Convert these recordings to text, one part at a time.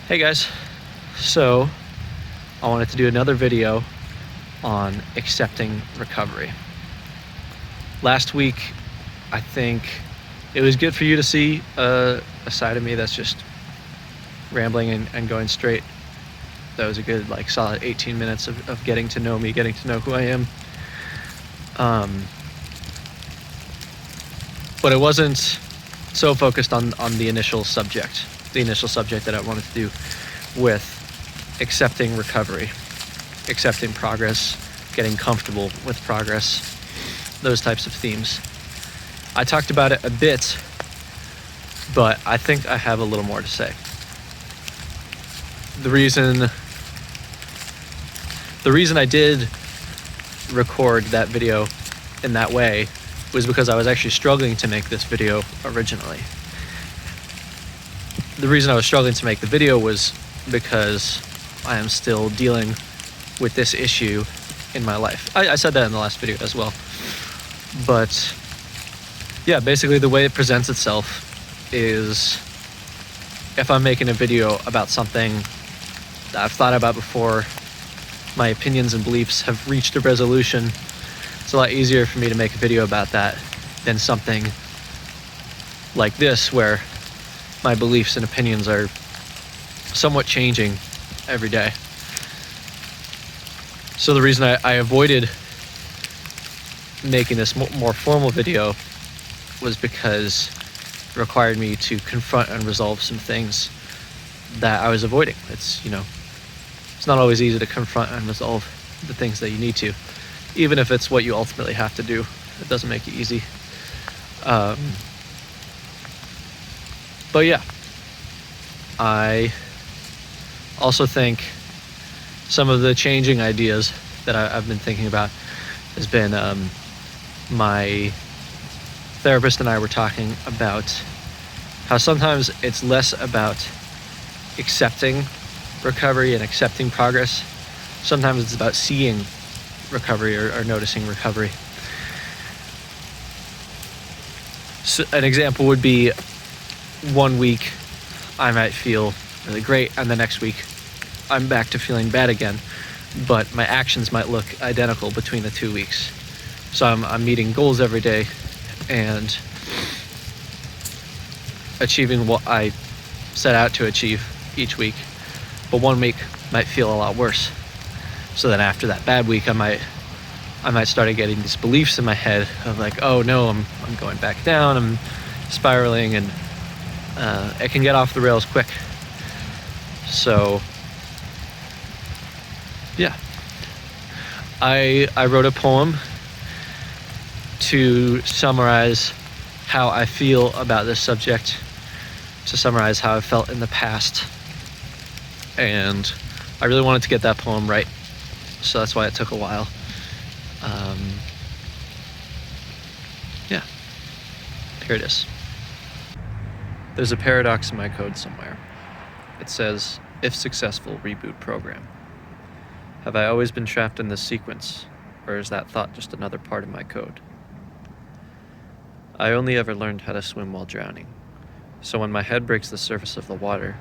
Hey guys, so I wanted to do another video on accepting recovery. Last week, I think it was good for you to see a side of me that's just rambling and going straight. That was a good, solid 18 minutes of getting to know me, getting to know who I am. But it wasn't so focused on the initial subject that I wanted to do with accepting recovery, accepting progress, getting comfortable with progress, those types of themes. I talked about it a bit, but I think I have a little more to say. The reason I did record that video in that way was because I was actually struggling to make this video originally. The reason I was struggling to make the video was because I am still dealing with this issue in my life. I said that in the last video as well. But yeah, basically the way it presents itself is if I'm making a video about something that I've thought about before, my opinions and beliefs have reached a resolution, it's a lot easier for me to make a video about that than something like this where my beliefs and opinions are somewhat changing every day. So the reason I avoided making this more formal video was because it required me to confront and resolve some things that I was avoiding. It's not always easy to confront and resolve the things that you need to, even if it's what you ultimately have to do. It doesn't make it easy. But yeah, I also think some of the changing ideas that I've been thinking about has been my therapist and I were talking about how sometimes it's less about accepting recovery and accepting progress. Sometimes it's about seeing recovery or noticing recovery. So an example would be 1 week I might feel really great, and the next week I'm back to feeling bad again, but my actions might look identical between the 2 weeks. So I'm meeting goals every day and achieving what I set out to achieve each week, but 1 week might feel a lot worse. So then after that bad week, I might start getting these beliefs in my head of oh no, I'm going back down, I'm spiraling, and it can get off the rails quick. So yeah, I wrote a poem to summarize how I feel about this subject, to summarize how I felt in the past, and I really wanted to get that poem right, so that's why it took a while. Yeah, here it is. There's a paradox in my code somewhere. It says, if successful, reboot program. Have I always been trapped in this sequence, or is that thought just another part of my code? I only ever learned how to swim while drowning, so when my head breaks the surface of the water,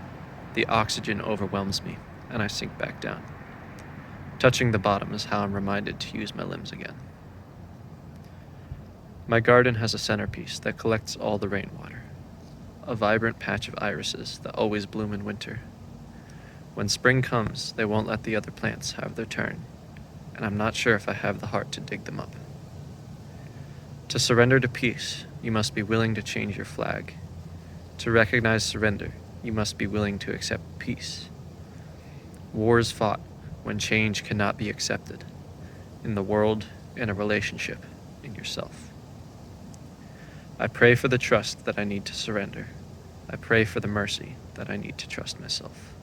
the oxygen overwhelms me, and I sink back down. Touching the bottom is how I'm reminded to use my limbs again. My garden has a centerpiece that collects all the rainwater, a vibrant patch of irises that always bloom in winter. When spring comes, they won't let the other plants have their turn, and I'm not sure if I have the heart to dig them up. To surrender to peace, you must be willing to change your flag. To recognize surrender, you must be willing to accept peace. Wars fought when change cannot be accepted, in the world, in a relationship, in yourself. I pray for the trust that I need to surrender. I pray for the mercy that I need to trust myself.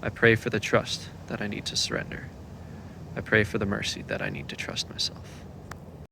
I pray for the trust that I need to surrender. I pray for the mercy that I need to trust myself.